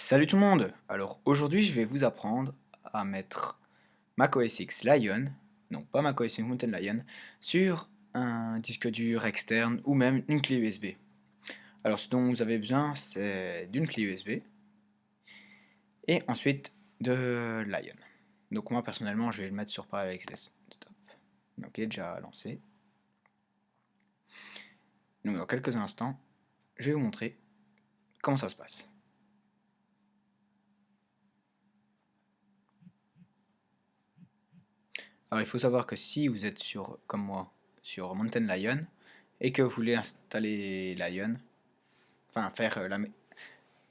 Salut tout le monde! Alors aujourd'hui je vais vous apprendre à mettre macOS X Lion, non pas macOS X Mountain Lion, sur un disque dur externe ou même une clé USB. Alors ce dont vous avez besoin c'est d'une clé USB et ensuite de Lion. Donc moi personnellement je vais le mettre sur Parallax Desktop. Ok, déjà lancé. Donc dans quelques instants je vais vous montrer comment ça se passe. Alors il faut savoir que si vous êtes sur, comme moi, sur Mountain Lion et que vous voulez installer Lion, enfin faire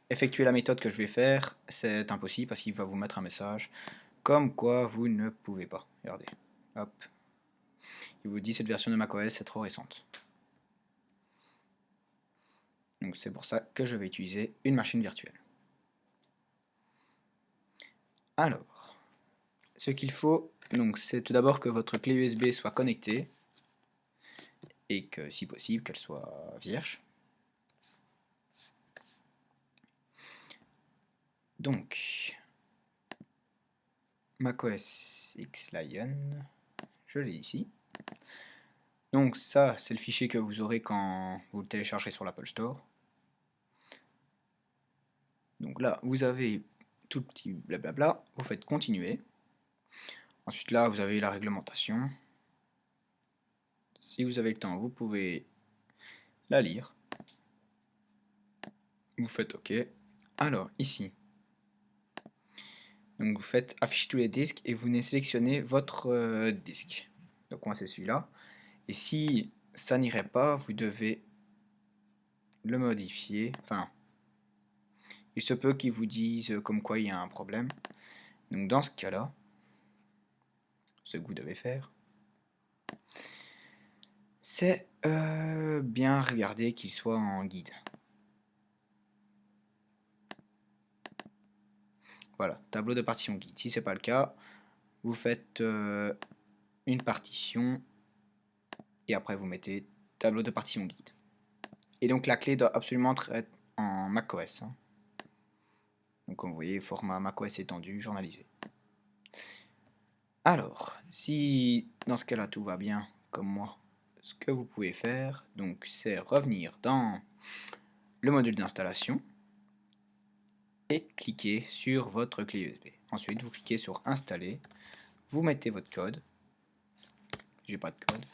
effectuer la méthode que je vais faire, c'est impossible parce qu'il va vous mettre un message comme quoi vous ne pouvez pas. Regardez, hop, il vous dit cette version de macOS est trop récente. Donc c'est pour ça que je vais utiliser une machine virtuelle. Alors, ce qu'il faut, donc c'est tout d'abord que votre clé USB soit connectée et que si possible qu'elle soit vierge. Donc, macOS X Lion, je l'ai ici. Donc ça, c'est le fichier que vous aurez quand vous le téléchargerez sur l'Apple Store. Donc là, vous avez tout le petit blablabla, vous faites continuer. Ensuite là, vous avez la réglementation. Si vous avez le temps, vous pouvez la lire. Vous faites OK. Alors ici, donc vous faites afficher tous les disques et vous sélectionnez votre disque. Donc moi c'est celui-là. Et si ça n'irait pas, vous devez le modifier. Enfin, il se peut qu'ils vous disent comme quoi il y a un problème. Donc dans ce cas-là, ce que vous devez faire, c'est bien regarder qu'il soit en guide. Voilà, tableau de partition guide. Si c'est pas le cas, vous faites une partition et après vous mettez tableau de partition guide. Et donc la clé doit absolument être en macOS. Hein. Donc comme vous voyez, format macOS étendu, journalisé. Alors, si dans ce cas-là tout va bien, comme moi, ce que vous pouvez faire, donc c'est revenir dans le module d'installation et cliquer sur votre clé USB. Ensuite, vous cliquez sur installer, vous mettez votre code. J'ai pas de code.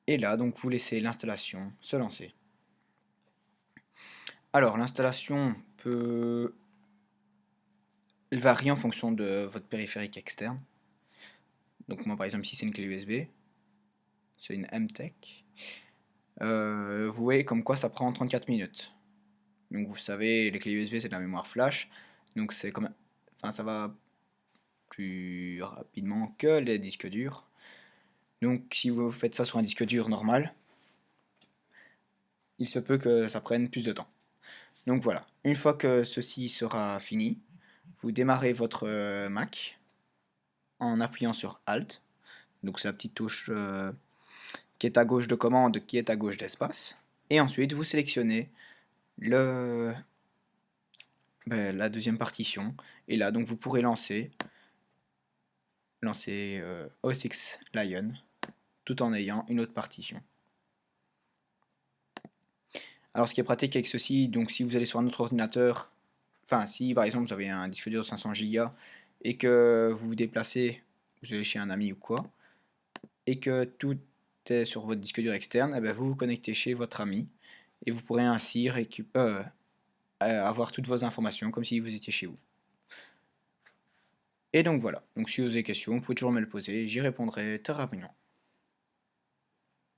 Et là, donc vous laissez l'installation se lancer. Alors, l'installation elle varie en fonction de votre périphérique externe. Donc moi, par exemple, si c'est une clé USB, c'est une MTech. Vous voyez comme quoi ça prend 34 minutes. Donc vous savez, les clés USB c'est de la mémoire flash, donc c'est comme, enfin ça va plus rapidement que les disques durs. Donc si vous faites ça sur un disque dur normal, il se peut que ça prenne plus de temps. Donc voilà, une fois que ceci sera fini, vous démarrez votre Mac en appuyant sur Alt. Donc c'est la petite touche qui est à gauche de commande, qui est à gauche d'espace. Et ensuite vous sélectionnez la deuxième partition. Et là donc vous pourrez lancer OS X Lion tout en ayant une autre partition. Alors ce qui est pratique avec ceci, donc si vous allez sur un autre ordinateur, enfin si par exemple vous avez un disque dur de 500 Go et que vous vous déplacez, vous allez chez un ami ou quoi, et que tout est sur votre disque dur externe, et bien vous vous connectez chez votre ami et vous pourrez ainsi avoir toutes vos informations comme si vous étiez chez vous. Et donc voilà, donc si vous avez des questions, vous pouvez toujours me le poser, j'y répondrai très rapidement.